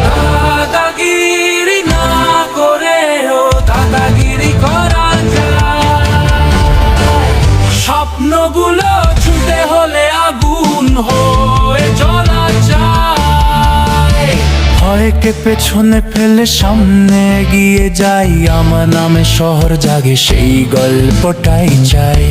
দাদাগিরি না করেও দাদাগিরি করা যায়। স্বপ্নগুলো ছুটে হলে আগুন হয়ে জ্বলা যায়। ভয়কে পেছনে ফেলে সামনে এগিয়ে যাই, আমার নামে শহর জাগে সেই গল্পটাই চাই।